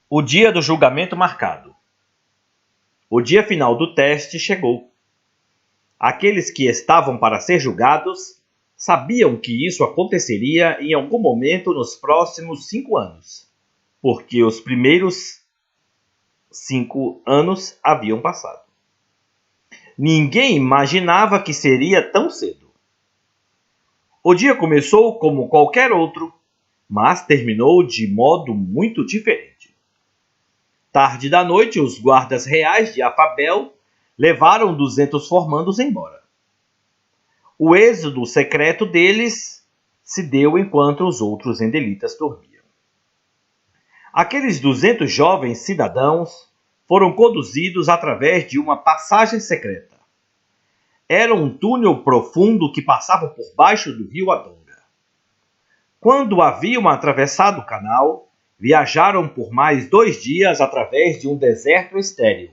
O dia do julgamento marcado. O dia final do teste chegou. Aqueles que estavam para ser julgados sabiam que isso aconteceria em algum momento nos próximos 5 anos, porque os primeiros 5 anos haviam passado. Ninguém imaginava que seria tão cedo. O dia começou como qualquer outro, mas terminou de modo muito diferente. Tarde da noite, os guardas reais de Afabel levaram 200 formandos embora. O êxodo secreto deles se deu enquanto os outros endelitas dormiam. Aqueles 200 jovens cidadãos foram conduzidos através de uma passagem secreta. Era um túnel profundo que passava por baixo do rio Adonga. Quando haviam atravessado o canal, viajaram por mais 2 dias através de um deserto estéril.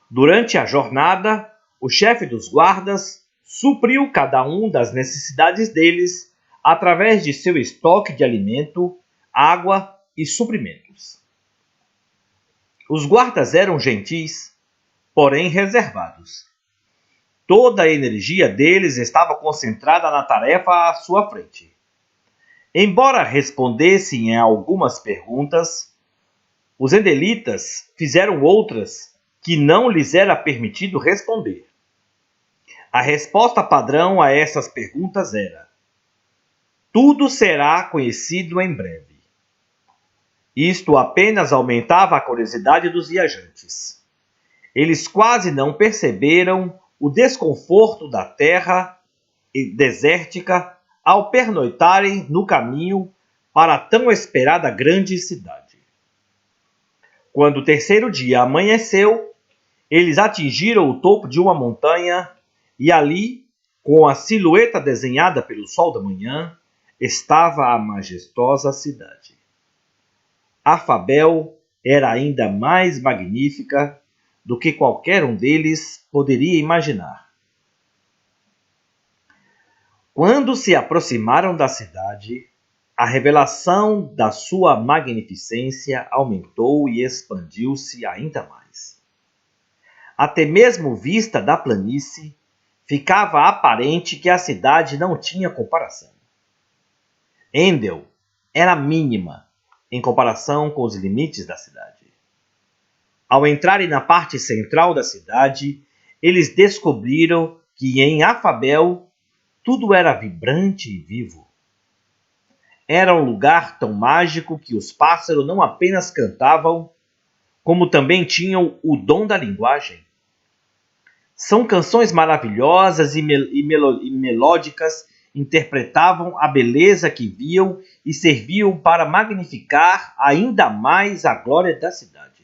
Durante a jornada, o chefe dos guardas supriu cada um das necessidades deles através de seu estoque de alimento, água e suprimentos. Os guardas eram gentis, porém reservados. Toda a energia deles estava concentrada na tarefa à sua frente. Embora respondessem a algumas perguntas, os endelitas fizeram outras que não lhes era permitido responder. A resposta padrão a essas perguntas era: tudo será conhecido em breve. Isto apenas aumentava a curiosidade dos viajantes. Eles quase não perceberam o desconforto da terra desértica ao pernoitarem no caminho para a tão esperada grande cidade. Quando o terceiro dia amanheceu, eles atingiram o topo de uma montanha e ali, com a silhueta desenhada pelo sol da manhã, estava a majestosa cidade. Afabel era ainda mais magnífica do que qualquer um deles poderia imaginar. Quando se aproximaram da cidade, a revelação da sua magnificência aumentou e expandiu-se ainda mais. Até mesmo vista da planície, ficava aparente que a cidade não tinha comparação. Endel era mínima em comparação com os limites da cidade. Ao entrarem na parte central da cidade, eles descobriram que em Afabel tudo era vibrante e vivo. Era um lugar tão mágico que os pássaros não apenas cantavam, como também tinham o dom da linguagem. São canções maravilhosas e melódicas, interpretavam a beleza que viam e serviam para magnificar ainda mais a glória da cidade.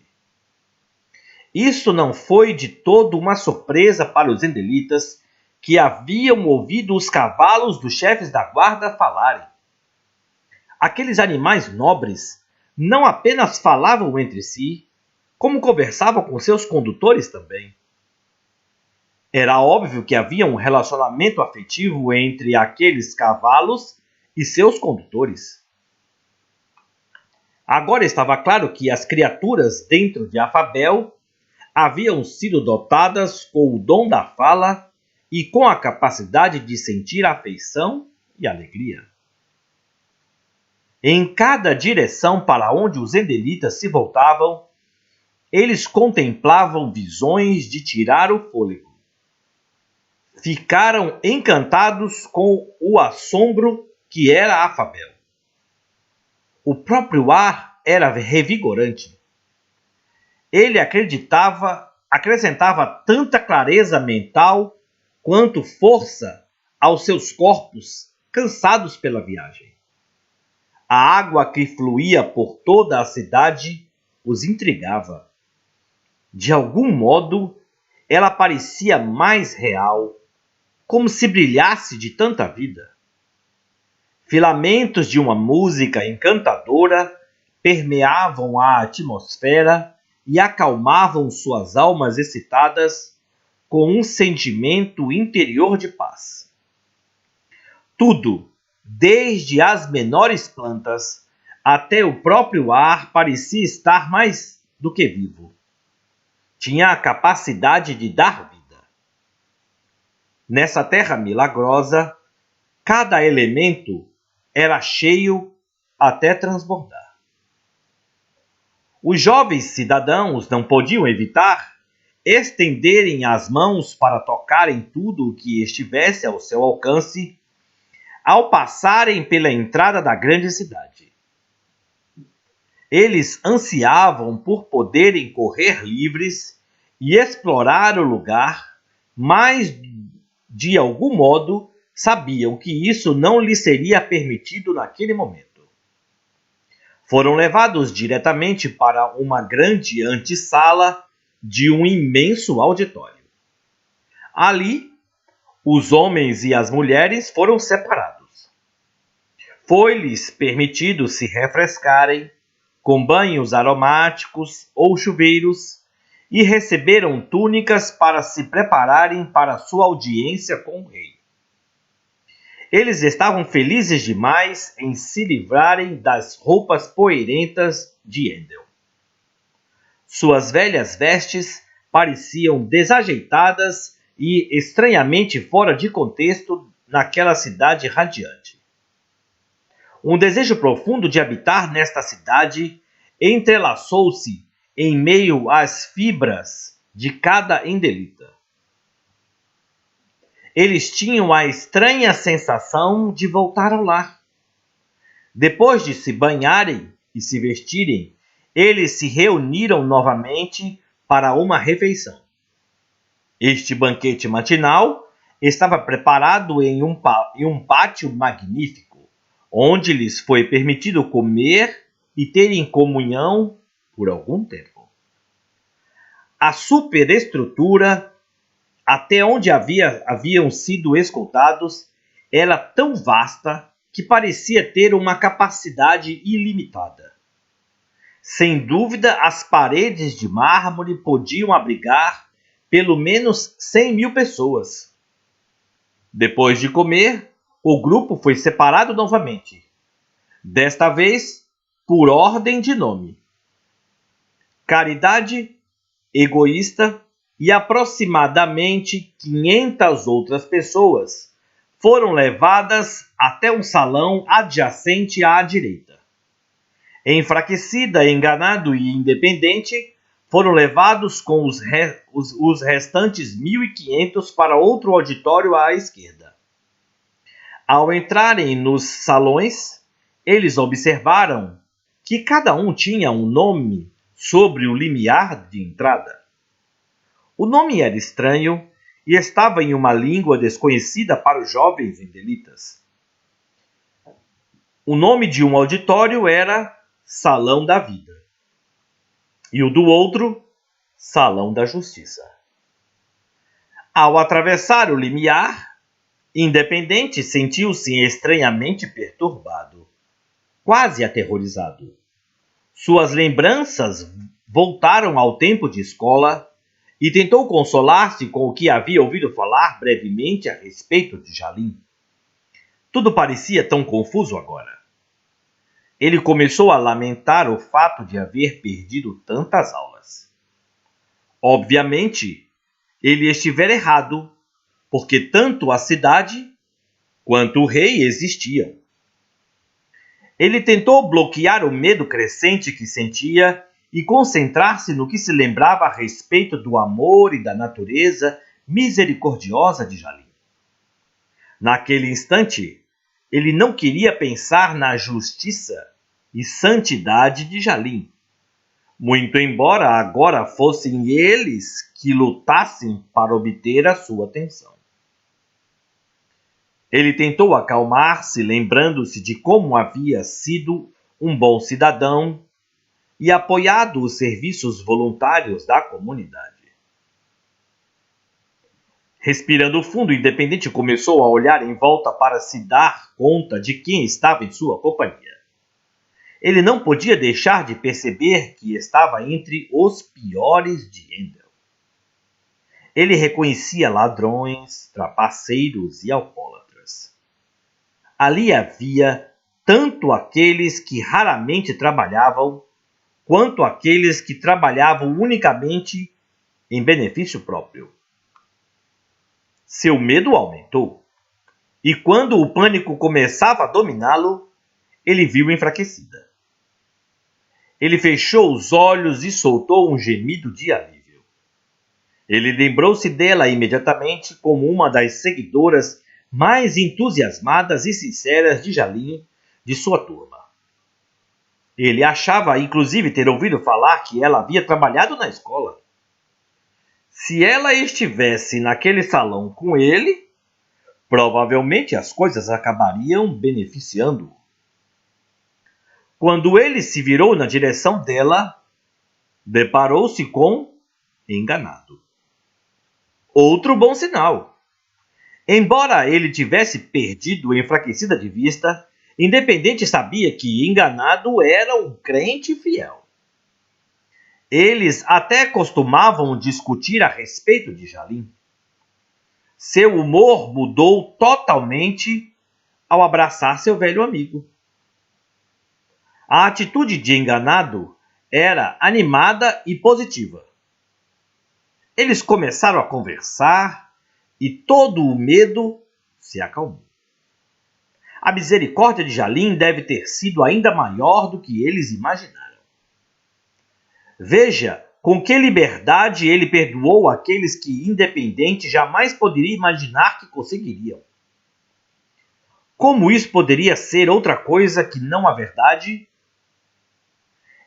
Isso não foi de todo uma surpresa para os endelitas, que haviam ouvido os cavalos dos chefes da guarda falarem. Aqueles animais nobres não apenas falavam entre si, como conversavam com seus condutores também. Era óbvio que havia um relacionamento afetivo entre aqueles cavalos e seus condutores. Agora estava claro que as criaturas dentro de Afabel haviam sido dotadas com o dom da fala e com a capacidade de sentir afeição e alegria. Em cada direção para onde os endelitas se voltavam, eles contemplavam visões de tirar o fôlego. Ficaram encantados com o assombro que era Afabel. O próprio ar era revigorante. Ele acrescentava tanta clareza mental quanto força aos seus corpos cansados pela viagem. A água que fluía por toda a cidade os intrigava. De algum modo, ela parecia mais real, como se brilhasse de tanta vida. Filamentos de uma música encantadora permeavam a atmosfera e acalmavam suas almas excitadas com um sentimento interior de paz. Tudo, desde as menores plantas Até o próprio ar parecia estar mais do que vivo. Tinha a capacidade de dar vida. Nessa terra milagrosa, cada elemento era cheio até transbordar. Os jovens cidadãos não podiam evitar estenderem as mãos para tocarem tudo o que estivesse ao seu alcance ao passarem pela entrada da grande cidade. Eles ansiavam por poderem correr livres e explorar o lugar, mas, de algum modo, sabiam que isso não lhes seria permitido naquele momento. Foram levados diretamente para uma grande antessala de um imenso auditório. Ali, os homens e as mulheres foram separados. Foi-lhes permitido se refrescarem com banhos aromáticos ou chuveiros e receberam túnicas para se prepararem para sua audiência com o rei. Eles estavam felizes demais em se livrarem das roupas poeirentas de Endel. Suas velhas vestes pareciam desajeitadas e estranhamente fora de contexto naquela cidade radiante. Um desejo profundo de habitar nesta cidade entrelaçou-se em meio às fibras de cada endelita. Eles tinham a estranha sensação de voltar ao lar. Depois de se banharem e se vestirem, eles se reuniram novamente para uma refeição. Este banquete matinal estava preparado em um pátio magnífico, onde lhes foi permitido comer e terem comunhão por algum tempo. A superestrutura, até onde haviam sido escoltados, era tão vasta que parecia ter uma capacidade ilimitada. Sem dúvida, as paredes de mármore podiam abrigar pelo menos 100.000 pessoas. Depois de comer, o grupo foi separado novamente, desta vez por ordem de nome. Caridade, Egoísta e aproximadamente 500 outras pessoas foram levadas até um salão adjacente à direita. Enfraquecida, Enganado e Independente foram levados com os restantes 1.500 para outro auditório à esquerda. Ao entrarem nos salões, eles observaram que cada um tinha um nome sobre o limiar de entrada. O nome era estranho e estava em uma língua desconhecida para os jovens endelitas. O nome de um auditório era Salão da Vida e o do outro, Salão da Justiça. Ao atravessar o limiar, Independente sentiu-se estranhamente perturbado, quase aterrorizado. Suas lembranças voltaram ao tempo de escola e tentou consolar-se com o que havia ouvido falar brevemente a respeito de Jalim. Tudo parecia tão confuso agora. Ele começou a lamentar o fato de haver perdido tantas aulas. Obviamente, ele estivera errado, porque tanto a cidade quanto o rei existiam. Ele tentou bloquear o medo crescente que sentia e concentrar-se no que se lembrava a respeito do amor e da natureza misericordiosa de Jalim. Naquele instante, ele não queria pensar na justiça e santidade de Jalim, muito embora agora fossem eles que lutassem para obter a sua atenção. Ele tentou acalmar-se, lembrando-se de como havia sido um bom cidadão e apoiado os serviços voluntários da comunidade. Respirando fundo, o Independente começou a olhar em volta para se dar conta de quem estava em sua companhia. Ele não podia deixar de perceber que estava entre os piores de Endel. Ele reconhecia ladrões, trapaceiros e alcoólatras. Ali havia tanto aqueles que raramente trabalhavam, quanto aqueles que trabalhavam unicamente em benefício próprio. Seu medo aumentou, e quando o pânico começava a dominá-lo, ele viu enfraquecida. Ele fechou os olhos e soltou um gemido de alívio. Ele lembrou-se dela imediatamente como uma das seguidoras mais entusiasmadas e sinceras de Jalim, de sua turma. Ele achava, inclusive, ter ouvido falar que ela havia trabalhado na escola. Se ela estivesse naquele salão com ele, provavelmente as coisas acabariam beneficiando-o. Quando ele se virou na direção dela, deparou-se com enganado. Outro bom sinal. Embora ele tivesse perdido enfraquecida de vista, Independente sabia que enganado era um crente fiel. Eles até costumavam discutir a respeito de Jalim. Seu humor mudou totalmente ao abraçar seu velho amigo. A atitude de enganado era animada e positiva. Eles começaram a conversar e todo o medo se acalmou. A misericórdia de Jalim deve ter sido ainda maior do que eles imaginaram. Veja com que liberdade ele perdoou aqueles que, independente, jamais poderia imaginar que conseguiriam. Como isso poderia ser outra coisa que não a verdade?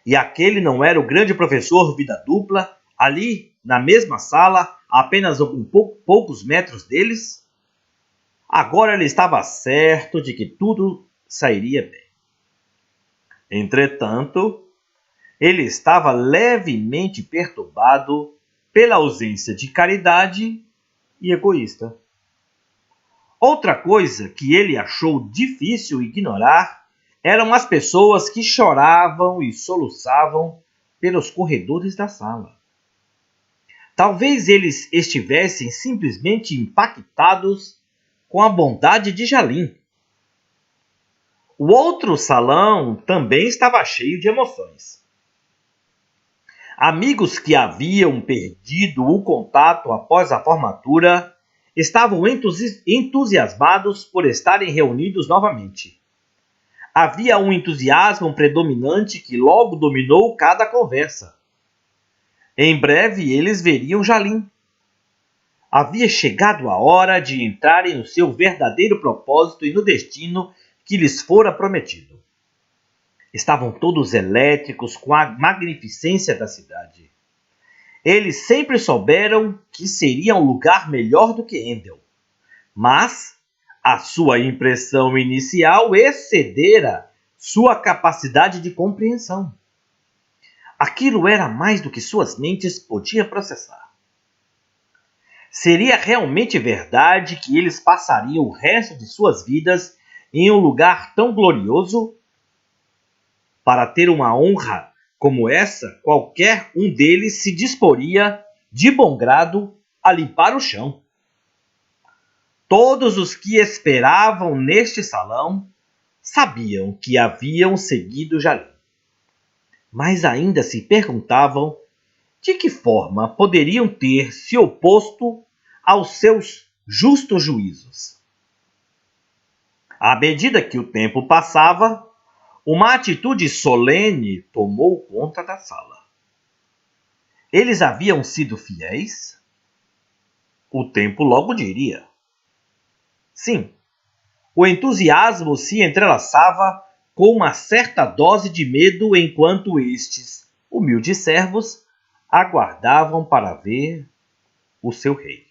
E aquele não era o grande professor vida dupla, ali, na mesma sala, a apenas poucos metros deles? Agora ele estava certo de que tudo sairia bem. Entretanto, ele estava levemente perturbado pela ausência de caridade e egoísta. Outra coisa que ele achou difícil ignorar eram as pessoas que choravam e soluçavam pelos corredores da sala. Talvez eles estivessem simplesmente impactados com a bondade de Jalim. O outro salão também estava cheio de emoções. Amigos que haviam perdido o contato após a formatura estavam entusiasmados por estarem reunidos novamente. Havia um entusiasmo predominante que logo dominou cada conversa. Em breve eles veriam Jalim. Havia chegado a hora de entrarem no seu verdadeiro propósito e no destino que lhes fora prometido. Estavam todos elétricos com a magnificência da cidade. Eles sempre souberam que seria um lugar melhor do que Endel, mas a sua impressão inicial excedera sua capacidade de compreensão. Aquilo era mais do que suas mentes podiam processar. Seria realmente verdade que eles passariam o resto de suas vidas em um lugar tão glorioso? Para ter uma honra como essa, qualquer um deles se disporia, de bom grado, a limpar o chão. Todos os que esperavam neste salão sabiam que haviam seguido Jalim, mas ainda se perguntavam de que forma poderiam ter se oposto aos seus justos juízos. À medida que o tempo passava, uma atitude solene tomou conta da sala. Eles haviam sido fiéis? O tempo logo diria. Sim, o entusiasmo se entrelaçava com uma certa dose de medo enquanto estes, humildes servos, aguardavam para ver o seu rei.